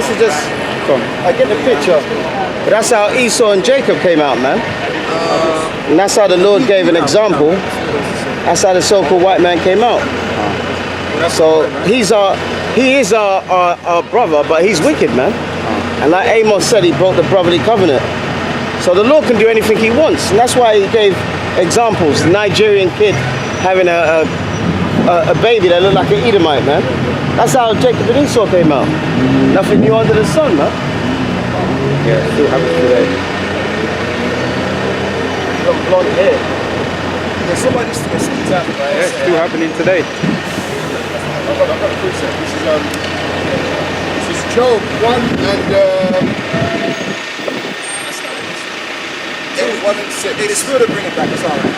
to just, I get the picture. But that's how Esau and Jacob came out, man. And that's how the Lord gave an example. That's how the so-called white man came out. So he is our brother, but he's wicked, man. And like Amos said, he broke the brotherly covenant. So the Lord can do anything he wants. And that's why he gave examples. The Nigerian kid having a baby that looked like an Edomite, man. That's how Jacob and Esau came out. Nothing new under the sun, man. Yeah, it still happens today. Blonde hair. There's somebody still speaks out, right? Yeah, it's still happening today. I've got a precept. This is Job 1 and Job 1 and 6. Hey, the spirit will bring it back. It's all right.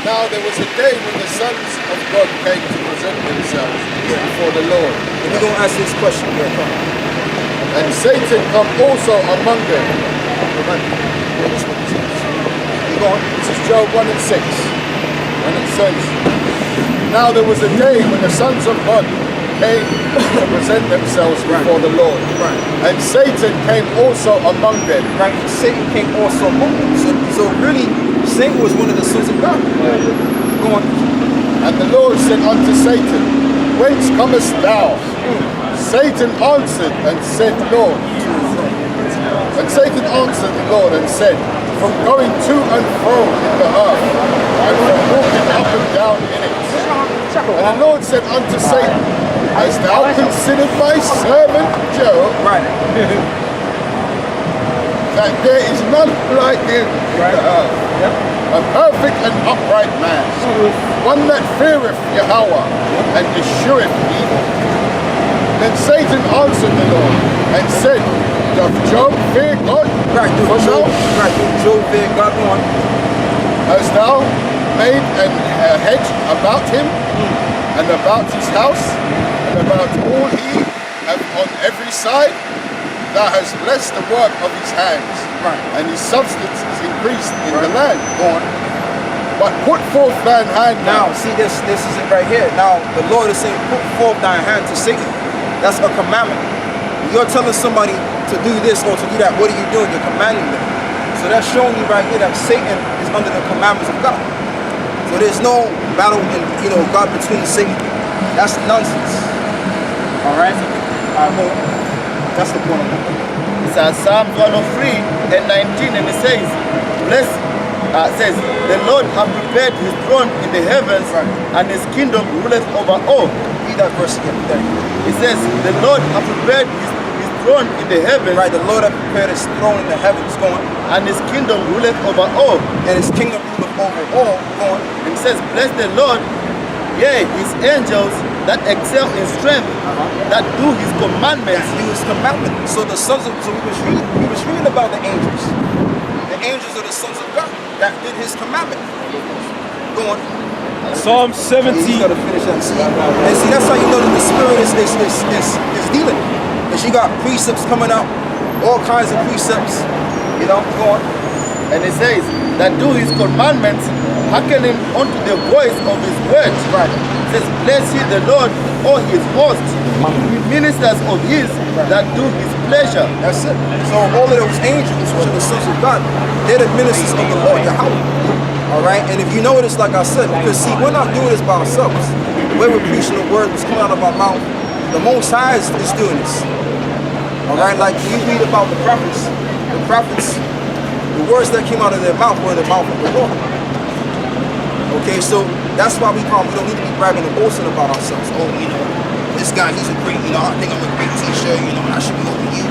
Now there was a day when the sons of God came to present themselves before the Lord. And we're going to ask this question here. Come on. And Satan come also among them. This is Job 1 and 6. And it says, now there was a day when the sons of God came to present themselves before the Lord. And Satan came also among them. Right? Satan came also among them. So really, Satan was one of the sons of God. Go on. And the Lord said unto Satan, whence comest thou? Satan answered and said, Lord. And Satan answered the Lord and said, from going to and fro in the earth, and from walking up and down in it. And the Lord said unto Satan, hast thou considered my servant Job? That there is none like him in the earth. A perfect and upright man, one that feareth Yahweh and escheweth evil. Then Satan answered the Lord and said, doth Job fear God? Right, do Job fear God? Go on. Hast thou made a hedge about him and about his house and about all he have on every side? Thou hast blessed the work of his hands, and his substance is increased in the land. Go on. But put forth thine hand now. See, this is it right here. Now, the Lord is saying, put forth thine hand to Satan. That's a commandment. You're telling somebody to do this or to do that. What are you doing? You're commanding them. So that's showing you right here that Satan is under the commandments of God. So there's no battle in God between Satan. That's nonsense. All right. That's the point. It's Psalm 103 and 19, and it says, says, the Lord hath prepared his throne in the heavens, and his kingdom ruleth over all. Read that verse again. It says, the Lord hath prepared his throne in the heavens. Right, the Lord hath prepared his throne in the heavens. Go on. And his kingdom ruleth over all. And his kingdom ruleth over all. Go on. And it says, bless the Lord, yea, his angels that excel in strength, that do his commandments. That do his commandments. So the sons of, so we was reading about the angels. The angels are the sons of God that did his commandment. Go on. Psalm 70. You gotta finish that. See? And see, that's how you know that the spirit is dealing. Because you got precepts coming out, all kinds of precepts. Go on. And it says, that do his commandments, hearkening unto the voice of his words. Right. It says, bless ye the Lord, all his hosts, ministers of his that do his pleasure. That's it. So all of those angels, which are the sons of God, they're the ministers of the Lord, Yahweh. All right. And if you notice, like I said, because see, we're not doing this by ourselves. When we're preaching the word that's coming out of our mouth, the Most High is doing this. All right. Like you read about the prophets, the words that came out of their mouth were the mouth of the Lord. Okay, so that's why we don't need to be bragging and boasting about ourselves. Oh, this guy, he's a great, I think I'm a great teacher, I should be over you.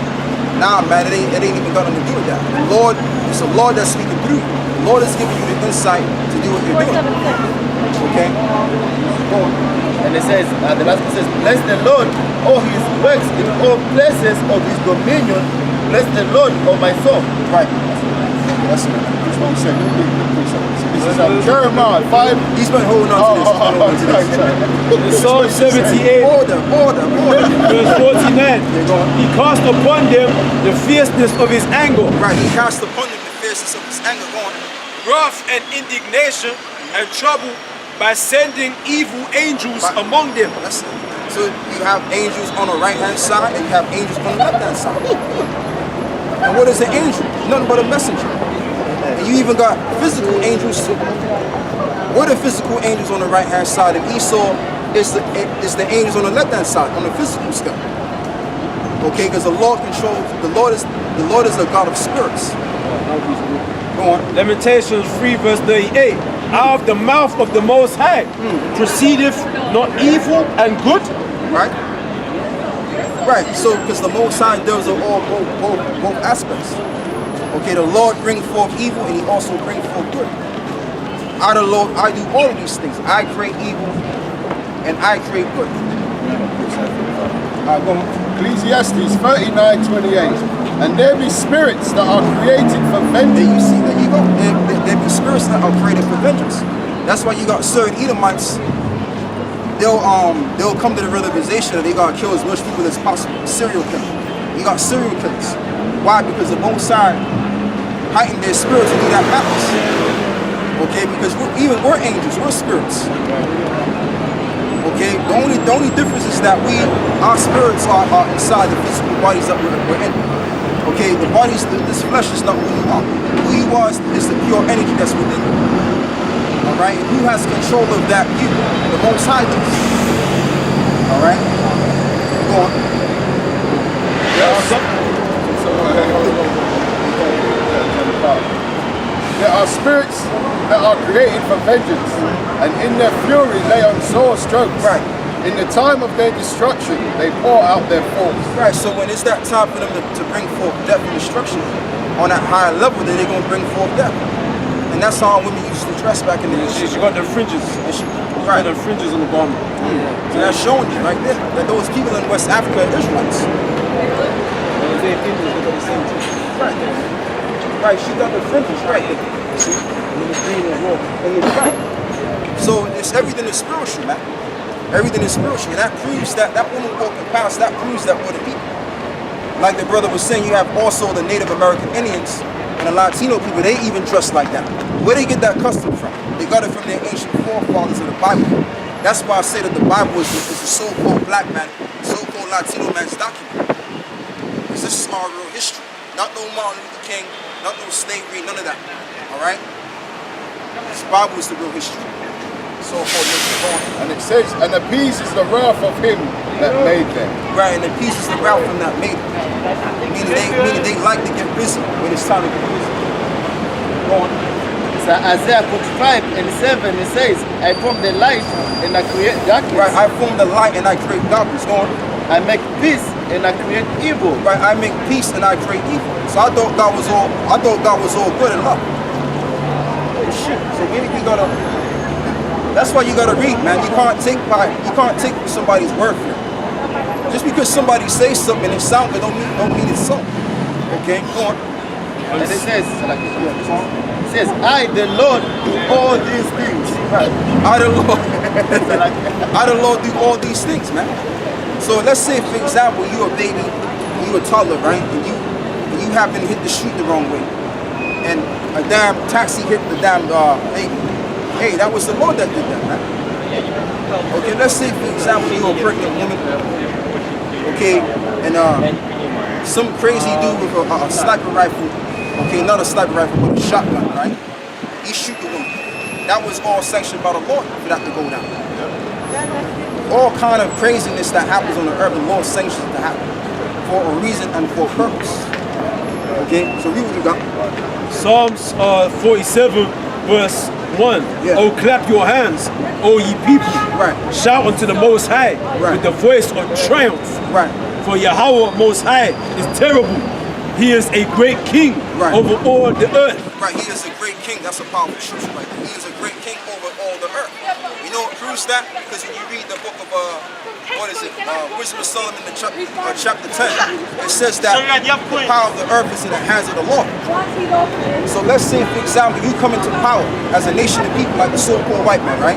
Nah, man, it ain't even got nothing to do with that. The Lord, it's the Lord that's speaking through you. The Lord is giving you the insight to do what you're doing. Okay? Go on. And it says, the last one says, bless the Lord, all his works in all places of his dominion. Bless the Lord, O my soul. Right. That's what I'm saying. This is Jeremiah 5. He's been holding on to this. Psalm 78. Order. Verse 49. He cast upon them the fierceness of his anger. Right, he cast upon them the fierceness of his anger. Go on. Wrath and indignation and trouble by sending evil angels among them. That's it. So you have angels on the right-hand side and you have angels on the left-hand side. And what is an angel? Nothing but a messenger. And you even got physical angels too. What are physical angels on the right-hand side? And Esau is the angels on the left-hand side, on the physical stuff. Okay, because the Lord controls, the Lord is a God of spirits. Go on. Lamentations 3 verse 38. Out of the mouth of the Most High proceedeth not evil and good. Right? Right, so because the Most High does all both aspects. Okay, the Lord brings forth evil and he also brings forth good. I, the Lord, I do all of these things. I create evil and I create good. Go on. Ecclesiastes 39:28. And there be spirits that are created for There you vengeance. see, there you go. There be spirits that are created for vengeance. That's why you got certain Edomites. They'll come to the realization that they gotta kill as much people as possible. Serial killer. You got serial killers. Why? Because the Most High heighten their spirits to do that malice. Okay, because we're angels, we're spirits. Okay, the only difference is that our spirits are inside the physical bodies that we're in. Okay, the bodies, this flesh is not who you are. Who you are is the pure energy that's within you. Alright, and who has control of that you? The Most High does. Alright? Go on. There are spirits that are created for vengeance, and in their fury lay on sore strokes. Right. In the time of their destruction, they pour out their force. Right, so when it's that time for them to bring forth death and destruction on that higher level, then they're going to bring forth death. And that's how women used to dress back in the day. She got the fringes. Right. The fringes on the bottom. So that's showing you right there that those people in West Africa are Israelites. Right. Right, she got the fringes right there. See? And the green and wool. Right. So it's everything is spiritual, man. Everything is spiritual. And that proves that woman walking past, that proves that we're the people. Like the brother was saying, you have also the Native American Indians and the Latino people, they even dress like that. Where they get that custom from? They got it from their ancient forefathers of the Bible. That's why I say that the Bible is the so-called black man, so-called Latino man's document. Because this is our real history. Not no Martin Luther King, not no slavery, none of that. Alright? This Bible is the real history. So-called nation. And it says, and appeases the wrath of him that made them. Right, and the peace is the route from that made it. Meaning they like to get busy when it's time to get busy. Go on. So Isaiah 45:7 it says, I form the light and I create darkness. Right, I form the light and I create darkness. Go on. I make peace and I create evil. Right, I make peace and I create evil. So I thought God was all good and love. Oh shit. So we gotta, that's why you gotta read, man. You can't take somebody's word for it. Just because somebody says something and it sounds good don't mean it's so. Okay, go on. And it says, I the Lord do all these things. Right. I the Lord do all these things, man. So let's say, for example, you a baby, you a toddler, right? And you happen to hit the street the wrong way, and a damn taxi hit the damn baby. Hey, that was the Lord that did that, man. Okay, let's say, for example, you a pregnant woman. Okay, and some crazy dude with a sniper rifle. Okay, not a sniper rifle, but a shotgun, right? He shoot the woman. That was all sanctioned by the Lord for that to go down. All kind of craziness that happens on the earth, the Lord sanctions it to happen for a reason and for a purpose. Okay, so read what you got. Psalms 47 verse 1. Yeah. Oh, clap your hands, O ye people. Right. Shout unto the Most High Right. with the voice of triumph. Right. For Yahweh Most High is terrible. He is a great king Right. over all the earth. Right, he is a great king. That's a powerful truth right there. He is a great king over all the earth. You know what proves that? Because when you read the book of, Wisdom of Solomon, chapter 10, it says that the power of the earth is in the hands of the Lord. So let's say, for example, you come into power as a nation of people like the so-called white man, right?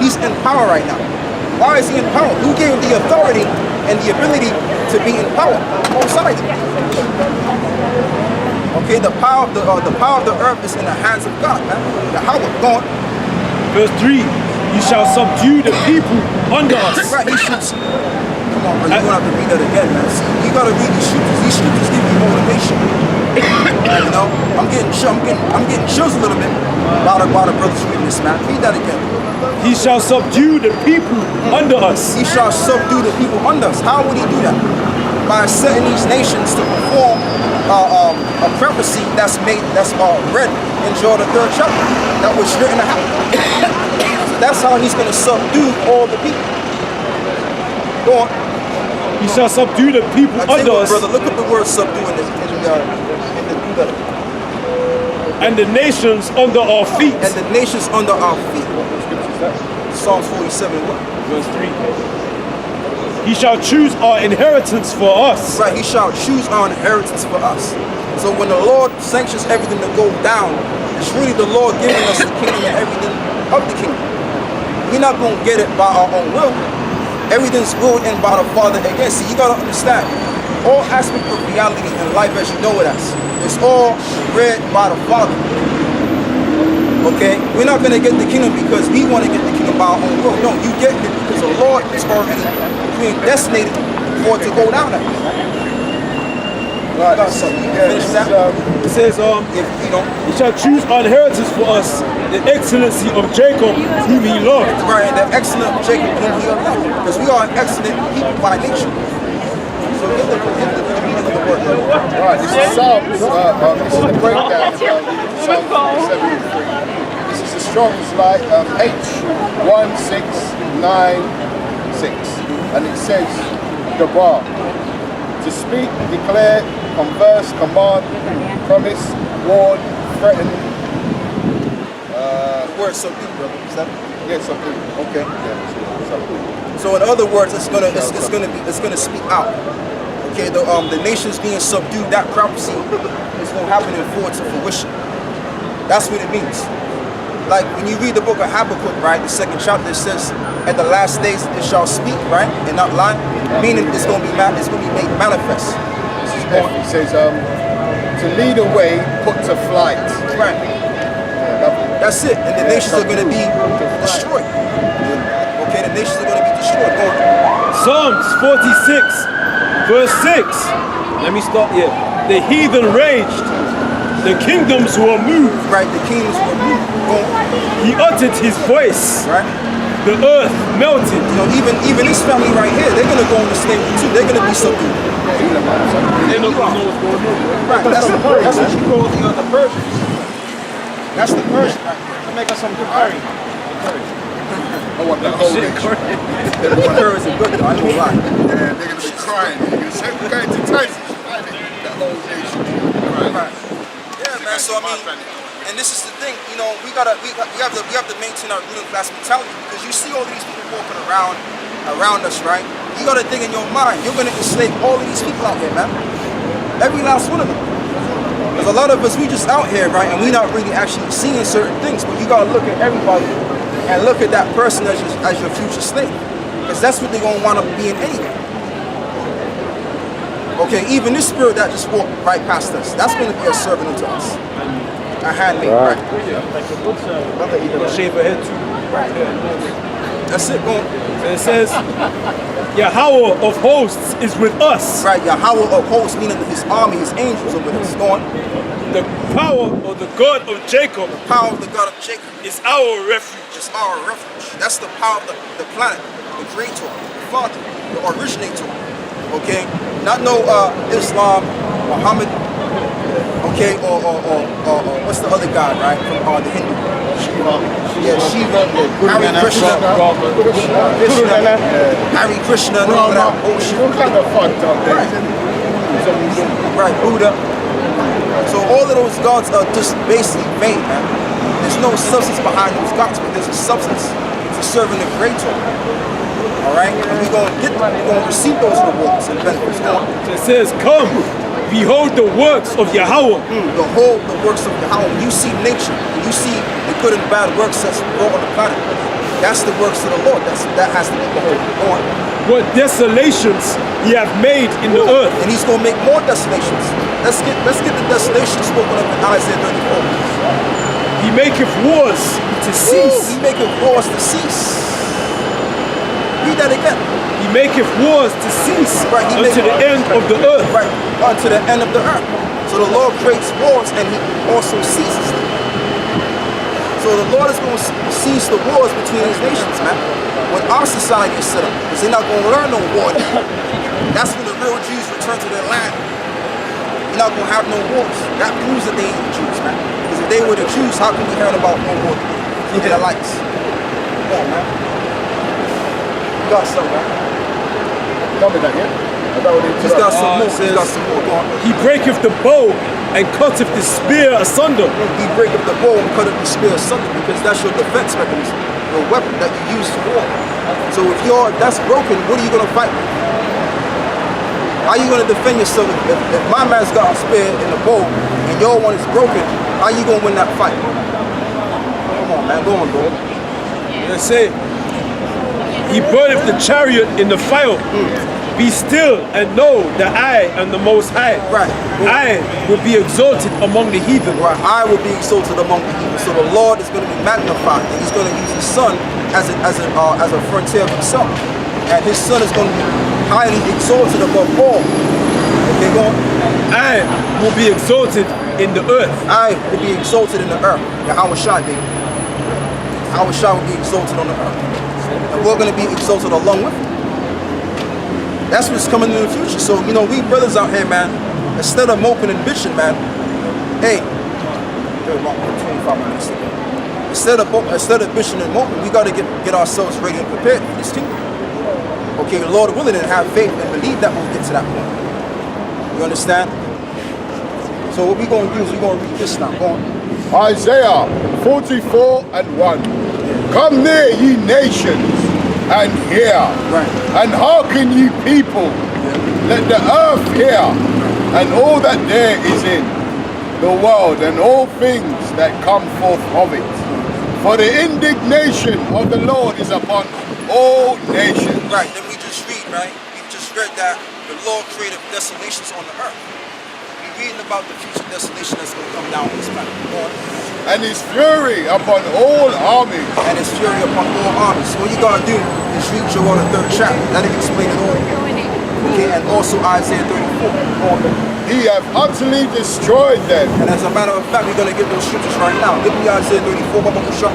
He's in power right now. Why is he in power? Who gave him the authority and the ability to be in power? Both sides. Okay, the power of the earth is in the hands of God, man. Yahweh, go on. Verse 3. He shall subdue the people under us. Right, he should. Come on, bro. You're gonna have to read that again, man. See, you gotta read these scriptures. These scriptures give you motivation. You know, I'm getting chills a little bit while the brothers reading this, man. Read that again. He shall subdue the people under us. He shall subdue the people under us. How would he do that? By setting these nations to perform a prophecy that's read in Joel the 3rd chapter. That was written to happen. That's how he's going to subdue all the people. Go on. He shall subdue the people under us. Brother, look up the word subdue in the New Letter. And the nations under our feet. And the nations under our feet. Psalms 47, what? Verse 3. He shall choose our inheritance for us. Right, he shall choose our inheritance for us. So when the Lord sanctions everything to go down, it's really the Lord giving us the kingdom and everything of the kingdom. We're not going to get it by our own will. Everything's willed in by the Father again. See, you got to understand, all aspects of reality in life as you know it as, it's all read by the Father. Okay? We're not going to get the kingdom because we want to get the kingdom by our own will. No, you get it because the Lord is already predestinated for it to go down that way. Right, So you yeah, finish this that? It says, If you know, he shall choose our inheritance for us, the excellency of Jacob, whom he loved. right, and the excellent Jacob whom he loved, because we are an excellent people by nature. So get the meaning of the word. Right, this is Psalms. This is the breakdown of Psalms 73. This is the Strong's Light H1696, and it says, Gabar, to speak, declare, converse, command, promise, warn, threaten. The word subdue, brother. Is that? Yes, something. Okay. Yeah, something. So in other words, it's gonna speak out. Okay, the nations being subdued, that prophecy is gonna happen in forward to fruition. That's what it means. Like when you read the book of Habakkuk, right, the 2nd chapter, it says, at the last days it shall speak, right, and not lie, meaning it's gonna be made manifest. This is F. It says, to lead away, put to flight. Right. Yeah, lovely. That's it. And the nations are gonna be destroyed. Okay, the nations are gonna be destroyed. Go on. Psalms 46, verse 6. Let me start here. The heathen raged, the kingdoms were moved. Right, the kingdoms were moved. Go on. He uttered his voice, Right. the earth melted. You know, even this family right here, they're gonna go into slavery too. They're gonna be subdued. They don't know what's going on. Right. That's what you call the Persians. That's the Persian right there. To make us some good curry. I want that whole Shit, nation. curry. The Persians are good though, I ain't gonna lie. Yeah, they're going to be crying. They're going to say, we're going to Tyson. That whole nation. Right. Yeah, man. So I mean, and this is the thing, you know, we have to maintain our ruling class mentality because you see all these people walking around us, right? You got to think in your mind, you're gonna enslave all of these people out here, man. Every last one of them. Because a lot of us, we just out here, right, and we not really actually seeing certain things. But you gotta look at everybody and look at that person as your future slave, because that's what they're gonna want to be in anyway. Okay, even this spirit that just walked right past us, that's gonna be a servant unto us, a handmaid. Right. Shave her head too. That's it. Go on. And it says, Yahweh of hosts is with us. Right, Yahweh of hosts, meaning his army, his angels are with us. Go on. The power of the God of Jacob Power of the God of Jacob is our refuge. is our refuge. That's the power of the planet, the creator, the father, the originator. Okay? Not no Islam, Muhammad, okay, or what's the other god, right? From the Hindu. Yeah, Shiva, Hare Krishna, Hare Krishna, and all that bullshit. All kind of fucked up there. Right, Buddha. So all of those gods are just basically vain, man. There's no substance behind those gods, but there's a substance to serving the creator. Alright? And we're gonna receive those rewards and benefits. So it says, come, behold the works of Yahweh. The works of Yahweh. When you see nature, when you see the good and bad works that's brought on the planet, that's the works of the Lord. That has to be behold on. What desolations he hath made in the earth. And he's gonna make more desolations. Let's get the desolations spoken of in Isaiah 34. He maketh wars to cease. He maketh wars to cease. Read that again. He maketh wars to cease Right, he unto the end of the earth. Right, unto the end of the earth. So the Lord creates wars and he also ceases them. So the Lord is going to cease the wars between these nations, man. When our society is set up, because they're not going to learn no war. That's when the real Jews return to their land. You're not going to have no wars. That proves that they ain't the Jews, man. Because if they were the Jews, how can we hear about no war? Look at the lights. Come on, man. You got something, man. Tell me that, yeah? I don't want to He's got interrupt. some more. it He's got says- some more. Go on. He breaketh the bow and cutteth the spear asunder. He break up the bow and cut up the spear asunder because that's your defense mechanism, your weapon that you use to war. So if that's broken, what are you gonna fight with? How are you gonna defend yourself if my man's got a spear and a bow and your one is broken? How you gonna win that fight? Come on, man, go on, bro. They say, he burneth the chariot in the fire. Be still and know that I am the Most High. Right. I will be exalted among the heathen. Right, I will be exalted among the people. So the Lord is going to be magnified, and He's going to use His Son as a frontier of Himself, and His Son is going to be highly exalted above all. Okay, go on. I will be exalted in the earth. I will be exalted in the earth. Yahweh Shai, baby. Yahweh Shai will be exalted on the earth, and we're going to be exalted along with Him. That's what's coming in the future. So, you know, we brothers out here, man, instead of moping and bitching, man, hey, 25 minutes ago. Instead of bitching and moping, we got to get ourselves ready and prepared for this kingdom. Okay, Lord willing, and have faith and believe that we'll get to that point. You understand? So what we're going to do is we're going to read this now. Go on. Isaiah 44 and 1. Come near, ye nations, and hear, Right. and hearken, ye people. Let the earth hear, and all that there is in the world, and all things that come forth of it. For the indignation of the Lord is upon all nations. Right, then we just read, right? We just read that the Lord created desolations on the earth. We're reading about the future desolation that's going to come down on this planet. Go on. And his fury upon all armies. And His fury upon all armies. So what you gotta do is read Joel the 3rd chapter. That'll explain it all. Okay, and also Isaiah 34. Go on. He hath utterly destroyed them. And as a matter of fact, we're gonna get those scriptures right now. Give me Isaiah 34, Baba Kusha.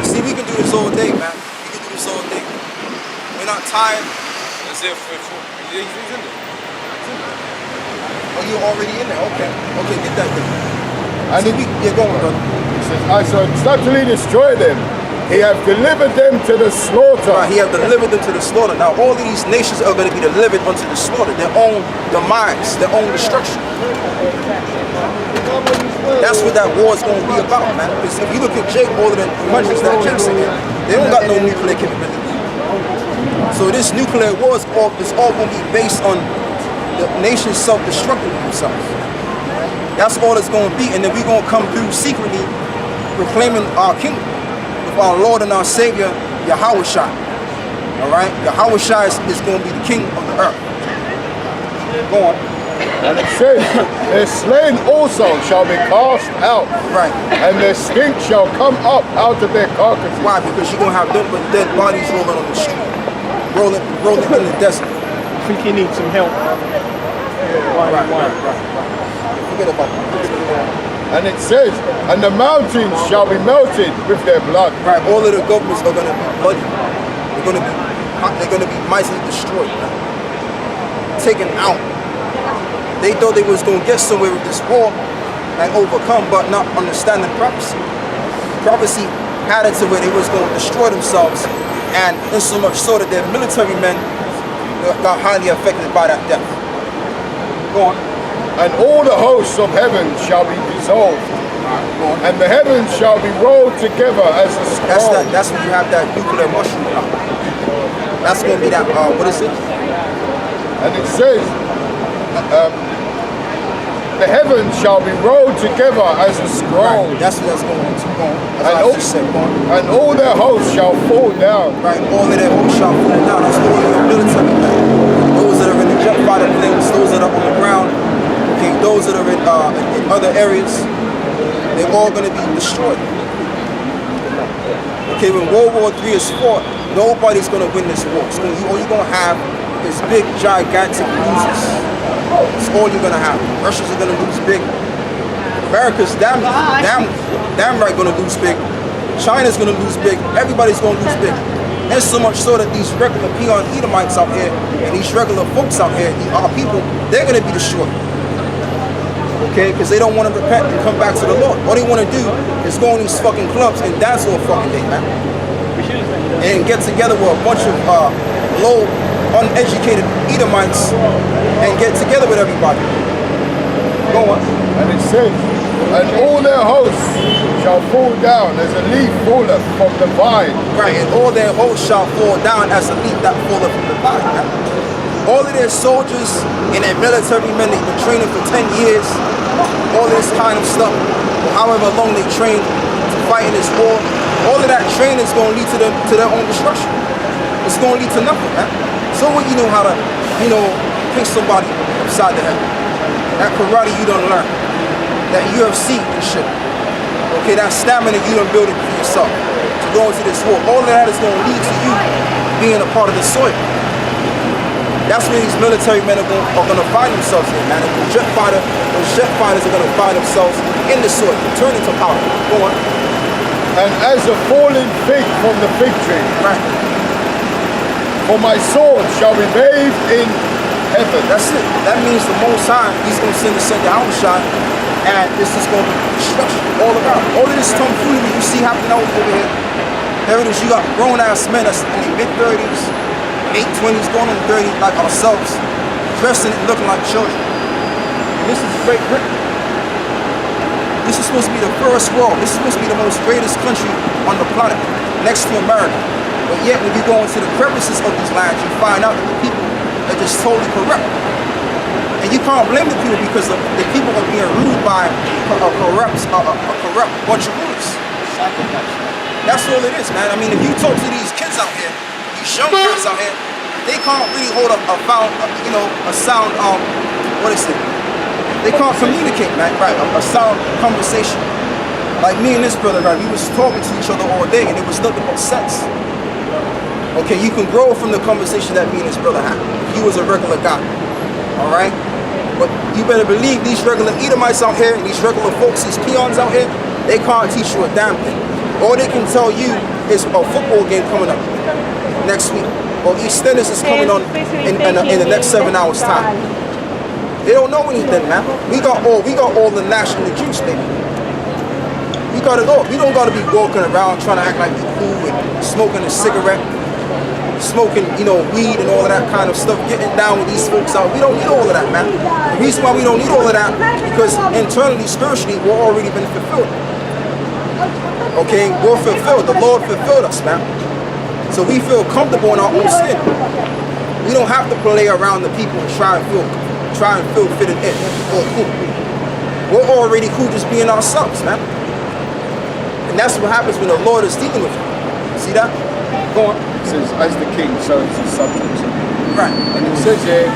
See, we can do this all day, man. We can do this all day. We're not tired. Isaiah 44. He's in there. Oh, you're already in there. Okay. Okay, get that thing. And See, yeah, go on, brother. He says, I shall utterly destroy them. He hath delivered them to the slaughter. Right, He hath delivered them to the slaughter. Now, all of these nations are going to be delivered unto the slaughter, their own demise, their own destruction. That's what that war is going to be about, man. Because if you look at Jake, all of the countries that Jake's in, they don't got no nuclear capability. So this nuclear war is all going to be based on the nations self-destructing themselves. That's all it's going to be. And then we're going to come through secretly proclaiming our kingdom with our Lord and our Savior, Yahweh Shai. All right? Yahweh Shai is going to be the king of the earth. Go on. And it says, their slain also shall be cast out. Right. And their stink shall come up out of their carcasses. Why? Because you're going to have dead bodies rolling on the street. Rolling in the desert. I think he needs some help. Right. Forget about that. And it says, and the mountains shall be melted with their blood. Right, all of the governments are going to be bloody. They're going to be mightily destroyed, taken out. They thought they was going to get somewhere with this war and overcome, but not understanding prophecy. Prophecy had it to where they was going to destroy themselves, and in so much so that their military men got highly affected by that death. Go on. And all the hosts of heaven shall be dissolved. And the heavens shall be rolled together as a scroll. That's when you have that nuclear mushroom come. That's going to be that, what is it? And it says, the heavens shall be rolled together as a scroll. Right. That's what that's going to go on. That's And what I all, just said, go on. and all their hosts shall fall down. Right, all of their hosts shall fall down. That's all of your military men. Those that are in the jet fighter planes, those that are on the ground, okay, those that are in other areas, they're all going to be destroyed. Okay, when World War III is fought, nobody's going to win this war. All you're going to have is big, gigantic losers. That's all you're going to have. Russians are going to lose big. America's damn right going to lose big. China's going to lose big. Everybody's going to lose big. And so much so that these regular peon Edomites out here and these regular folks out here, our people, they're going to be destroyed. Okay, because they don't want to repent and come back to the Lord. All they want to do is go in these fucking clubs and dance all fucking day, man. And get together with a bunch of low, uneducated Edomites and get together with everybody. Go on. And it says, and all their hosts shall fall down as a leaf falleth from the vine. Right, and all their hosts shall fall down as a leaf that falleth from the vine. Man. All of their soldiers and their military men, they've been training for 10 years, all this kind of stuff, however long they trained to fight in this war, all of that training is going to lead to their own destruction. It's going to lead to nothing, man. So when you know how to, kick somebody upside the head, that karate you don't learn, that UFC and shit, okay, that stamina you don't build it for yourself, to go into this war, all of that is going to lead to you being a part of the soil. That's where these military men are going to find themselves in, man. Those jet fighters are going to find themselves in the soil, turning to powder. Go on. And as a fallen fig from the fig tree, Right. for my sword shall be bathed in heaven. That's it. That means the Most High, he's going to send the Yahweh, and this is going to be destruction all around. All of this tomfoolery you see happening out over here, there it is. You got grown-ass men that's in their mid-30s, late 20s, going on 30s like ourselves, dressing and looking like children. And this is Great Britain. This is supposed to be the first world. This is supposed to be the most greatest country on the planet, next to America. But yet when you go into the crevices of these lands, you find out that the people are just totally corrupt. And you can't blame the people because the people are being ruled by a corrupt bunch of rulers. That's all it is, man. I mean, if you talk to these kids out here, young kids out here, they can't really hold up a sound, what is it? They can't communicate, man, right? A sound conversation. Like me and this brother, right? We was talking to each other all day and it was nothing but sense. Okay, you can grow from the conversation that me and this brother had. He was a regular guy, all right? But you better believe these regular Edomites out here and these regular folks, these peons out here, they can't teach you a damn thing. All they can tell you is a football game coming up next week, or EastEnders is coming on in the next 7 hours time. They don't know anything, man. We got all the national juice, baby. We got it all. We don't gotta be walking around trying to act like we cool and smoking a cigarette, smoking, weed and all of that kind of stuff, getting down with these folks out. We don't need all of that, man. The reason why we don't need all of that, because internally, spiritually, we're already been fulfilled. Okay, we're fulfilled. The Lord fulfilled us, man. So we feel comfortable in our own skin. We don't have to play around the people and try and feel fitted in or cool. We're already cool just being ourselves, man. And that's what happens when the Lord is dealing with you. See that? Go on. It says, as the king, so is his subjects. Right. And it says here,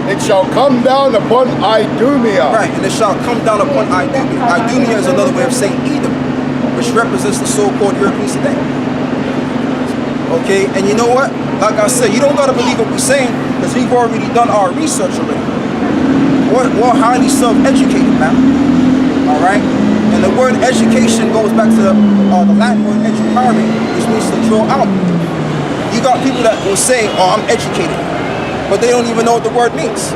it shall come down upon Idumea. Right, and it shall come down upon Idumea. Idumea is another way of saying Edom, which represents the so-called Europeans today. Okay, and you know what? Like I said, you don't gotta believe what we're saying, because we've already done our research already. We're highly self-educated, man. All right? And the word education goes back to the Latin word educare, which means to draw out. You got people that will say, oh, I'm educated, but they don't even know what the word means.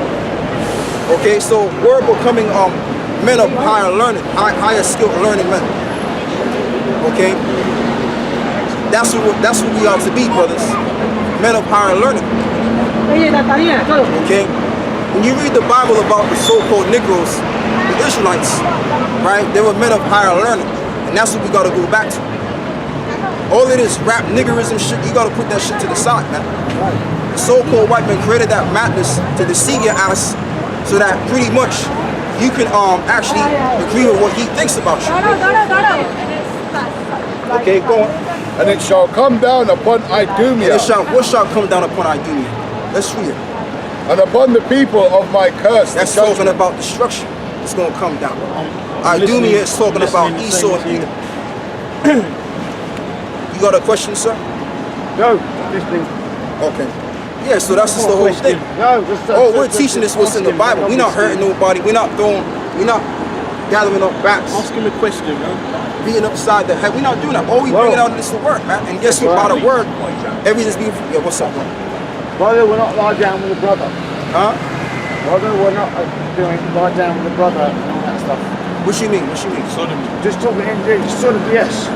Okay, so we're becoming men of higher learning, higher skilled learning men. Okay? That's what we are to be, brothers. Men of higher learning. Okay? When you read the Bible about the so-called Negroes, the Israelites, right? They were men of higher learning. And that's what we gotta go back to. All of this rap niggerism shit, you gotta put that shit to the side, man. The so-called white man created that madness to deceive your ass so that pretty much you can actually agree with what he thinks about you. Okay, go on. And it shall come down upon Idumea. What shall come down upon Idumea? Let's read it. And upon the people of my curse. That's talking about destruction. it's gonna come down. Idumea is talking about Esau and Edom. You got a question, sir? No, listening. Okay. Yeah, so that's just the whole thing. No, Oh, we're teaching this what's in the Bible. We're not hurting nobody. We're not gathering up backs, Ask him a question, man. beating upside the head. We're not doing that. All we bringing out is the word, man. And guess what? By the word, everything's being. Yeah, what's up, bro? Brother will not lie down with a brother. Huh? Brother will not lie down with a brother and all that stuff. What you mean? What you mean? Just talking in sort of yes.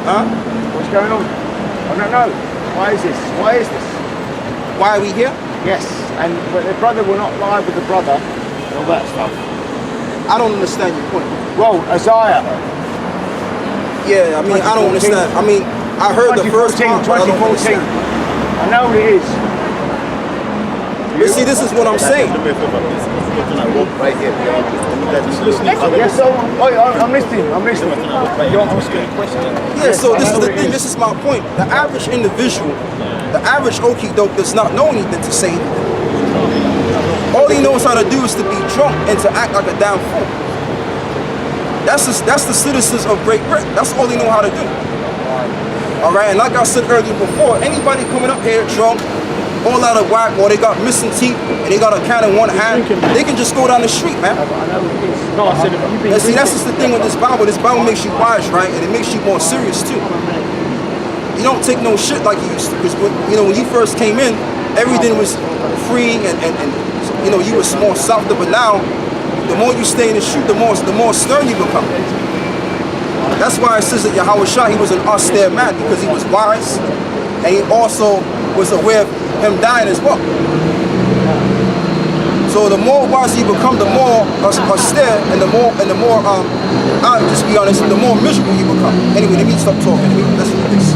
Huh? What's going on? I don't know. Why is this? Why is this? Why are we here? Yes. But the brother will not lie with the brother and all that stuff. I don't understand your point. Well, Isaiah. Yeah, I mean, I don't understand. I mean, I heard the first part, but I don't 2014. understand. I know what it is. But see, this is what I'm saying. Right here. Yes, so I'm listening. I'm listening. You're asking a question. Yeah, so I this know is the what it thing. is. This is my point. The average individual, the average okie doke does not know anything to say anything. All he knows how to do is to be drunk and to act like a damn fool. That's the citizens of Great Britain. That's all they know how to do. All right, and like I said earlier before, anybody coming up here drunk, all out of whack, or they got missing teeth and they got a can in one hand, they can just go down the street, man. No, I said if you've been And see, that's just the thing with this Bible. This Bible makes you wise, right? And it makes you more serious too. You don't take no shit like you used to, because when you first came in, everything was free and you was more softer. But now, the more you stay in the street, the more stern you become. That's why it says that Yahweh Shah, he was an austere man because he was wise, and he also was aware of him dying as well. So the more wise you become, the more austere, and the more I'll just be honest, the more miserable you become. Anyway, let me stop talking. Let's read this.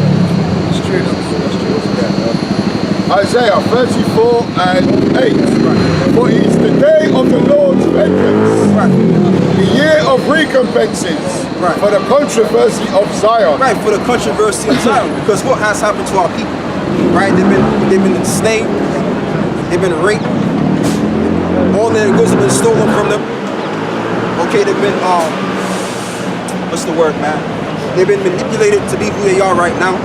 It's true. That's true. Yeah. Isaiah 34 and 8. For it is the day of the Lord's vengeance, the year of recompenses, for the controversy of Zion. Right, for the controversy of Zion, because what has happened to our people? Right, they've been enslaved, they've been raped, all their goods have been stolen from them. Okay, they've been what's the word, man? They've been manipulated to be who they are right now.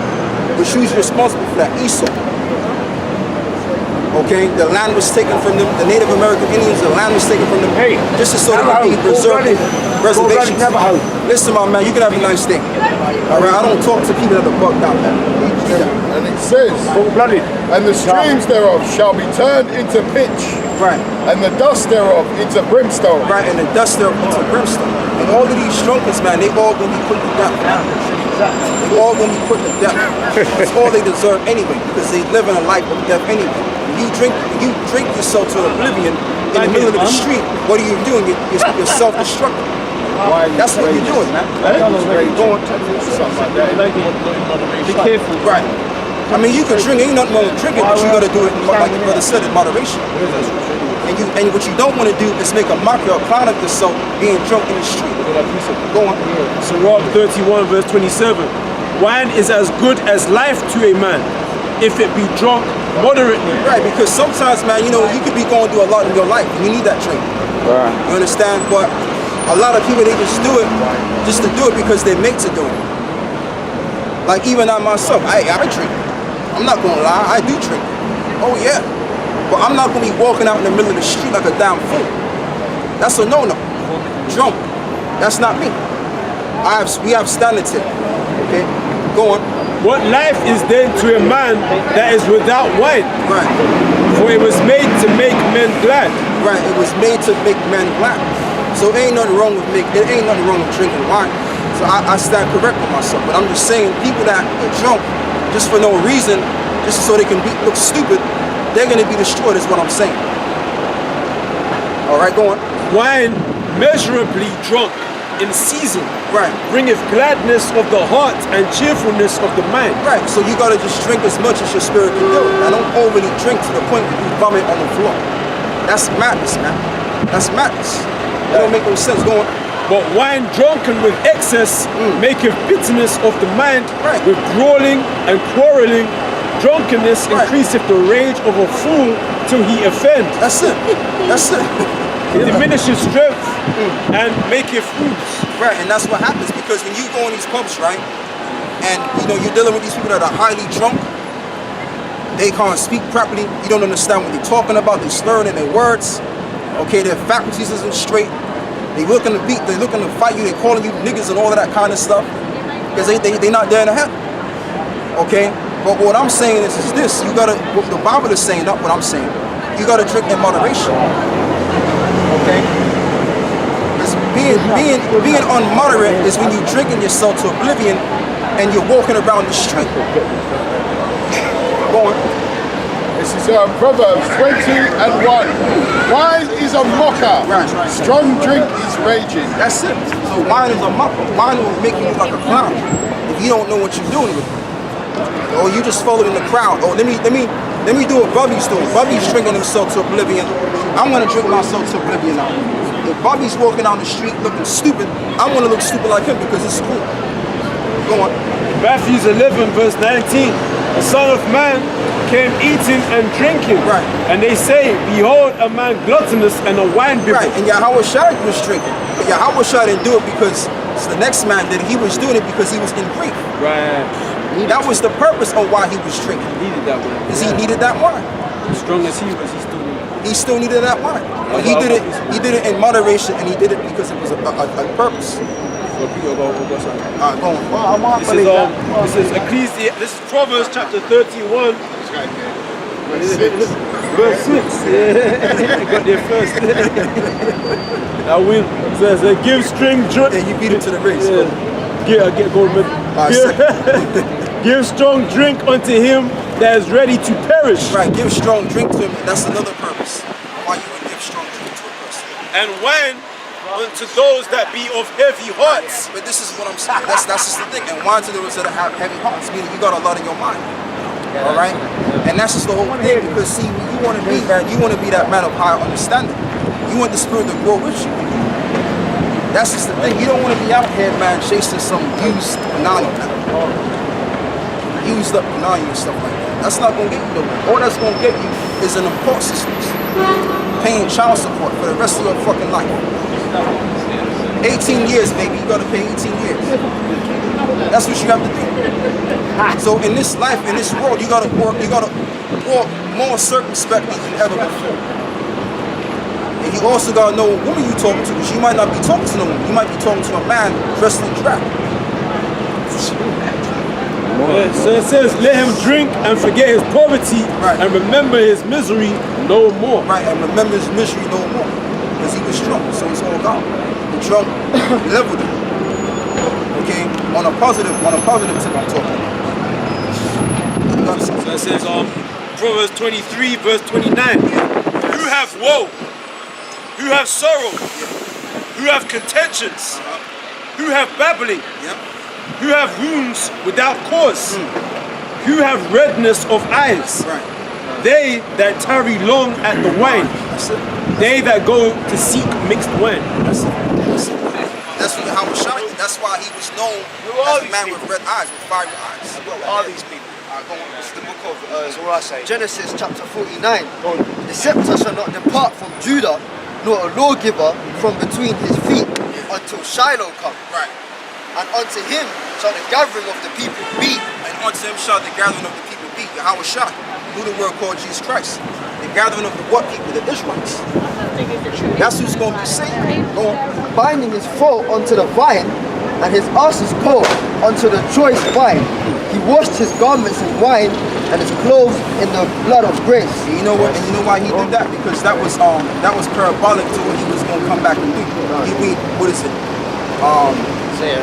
But who's responsible for that? Esau. Okay, the land was taken from them. The Native American Indians, the land was taken from them. Hey, just to sort of be preserved reservations. Listen, my man, you can have a nice day. All right, I don't talk to people that are bugged out. And it says, Full-blooded. and the streams thereof shall be turned into pitch, Right. and the dust thereof into brimstone. Right, and the dust thereof into brimstone. And all of these drunkards, man, they all gonna be put to death. They all gonna be put to death. That's all they deserve anyway, because they live in a life of death anyway. You drink yourself to oblivion in the middle of the street. What are you doing? You're self-destructing. That's what you're doing, man. Going something like that. Be careful. Right. I mean, you can drink. Ain't nothing wrong with drinking, but you got to do it, like your brother said, in moderation. And what you don't want to do is make a mockery or clown of yourself being drunk in the street. Go on. Sirach 31 verse 27. Wine is as good as life to a man, if it be drunk moderately. Right, because sometimes, man, you could be going through a lot in your life. You need that drink. Right. You understand? But a lot of people, they just do it just to do it because they're made to do it. Like even I myself, I drink. I'm not gonna lie, I do drink. Oh yeah. But I'm not gonna be walking out in the middle of the street like a damn fool. That's a no-no. Drunk. That's not me. We have standards here. Okay? Go on. What life is then to a man that is without wine? Right. For it was made to make men glad. Right. It was made to make men glad. So ain't nothing wrong with drinking wine. So I stand correct with myself. But I'm just saying, people that are drunk just for no reason, just so they can look stupid, they're gonna be destroyed, is what I'm saying. All right, go on. Wine measurably drunk in season, Right. bringeth gladness of the heart and cheerfulness of the mind. Right. So you gotta just drink as much as your spirit can do. I don't overly drink to the point where you vomit on the floor. That's madness, man. That's madness. That don't make no sense. Go on. But wine drunken with excess maketh bitterness of the mind, Right. with brawling and quarreling. Drunkenness Right. increaseth the rage of a fool till he offend. That's it. That's it. It diminishes strength and maketh fools. Right, and that's what happens because when you go in these pubs, right, and you know you're dealing with these people that are highly drunk, they can't speak properly. You don't understand what they're talking about. They're slurring in their words. Okay, their faculties isn't straight. They're looking to beat. They're looking to fight you. They're calling you niggas and all of that kind of stuff because they're not there in the head. Okay, but what I'm saying is this: you gotta. What the Bible is saying, not what I'm saying. You gotta drink in moderation. Okay. Being unmoderate is when you're drinking yourself to oblivion and you're walking around the street. Go on. This is Proverbs 20:1. Wine is a mocker. Right. Strong drink is raging. That's it. So wine is a mocker. Wine will make you look like a clown if you don't know what you're doing with it. Or you just followed in the crowd. Oh, let me do what Bubby's doing. Bubby's drinking himself to oblivion. I'm gonna drink myself to oblivion now. If Bobby's walking down the street looking stupid, I want to look stupid like him because it's cool. Go on. Matthew 11 verse 19. The Son of Man came eating and drinking. Right. And they say, behold, a man gluttonous and a wine bibber. Right, and Yahweh Shai was drinking. But Yahweh Shai didn't do it because the next man did it. He was doing it because he was in grief. Right. That was the purpose of why he was drinking. Needed that one. Because he needed that wine. Strong as he was, he still needed it. He still needed that wine. But he did it in moderation and he did it because it was a purpose. So Peter, go on. Go on. This is Ecclesiastes. This is Proverbs chapter 31. Verse 6. Yeah. I got there first. I win. Says, give string drink. Yeah, you beat him to the race. Get gold medal. Give strong drink unto him that is ready to perish. Right, give strong drink to him. That's another purpose. Why you would give strong drink to a person. And wine unto those that be of heavy hearts. But this is what I'm saying. That's just the thing. And wine to those that have heavy hearts, meaning you got a lot in your mind. All right? And that's just the whole thing. Because see, when you want to be that, you want to be that man of high understanding. You want the spirit to grow with you. That's just the thing. You don't want to be out here, man, chasing some used banana. Used up banana and stuff like that. That's not going to get you nowhere. All that's going to get you is an import systems. Paying child support for the rest of your fucking life. 18 years, baby. You got to pay 18 years. That's what you have to do. So in this life, in this world, you got to work. You got to walk more circumspectly than ever before. And you also got to know what woman you talking to, because you might not be talking to no woman. You might be talking to a man dressed in drag. Yeah, so it says, let him drink and forget his poverty, Right. and remember his misery no more. Right, and remember his misery no more. Because he was drunk, so it's all gone. The drunk leveled him. Okay? On a positive tip I'm talking about. So it says, Proverbs 23 verse 29. Who have woe, who have sorrow, who have contentions, who have babbling, Yep. who have wounds without cause, who have redness of eyes, Right. they that tarry long at the wine, That's it. they that go to seek mixed wine. That's it. That's it. That's what Yahweh Shai did. That's why he was known all as a these man people? with red eyes, with fiery eyes. All these people. Go on. It's the book of Genesis chapter 49. The scepter shall not depart from Judah, nor a lawgiver from between his feet, until Shiloh come. Right. And unto him shall the gathering of the people be. And unto him shall the gathering of the people be. Yahweh Shai, who the word called Jesus Christ. The gathering of the what people? The Israelites. That's who's going to be saved. Go on. Binding his foal unto the vine, and his ass's paw unto the choice vine. He washed his garments in wine, and his clothes in the blood of grace. And you know what? And you know why he did that? Because that was parabolic to what he was going to come back and do. He read, what is it?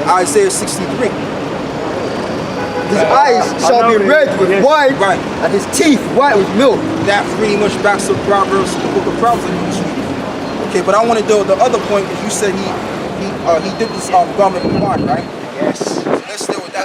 Isaiah 63. His eyes shall be red with wine, Right. and his teeth white with milk. That pretty much backs up Proverbs, the book of Proverbs that you was reading. Okay, but I want to do the other point is you said he dipped his garment in wine, right? Yes. So let's deal with that.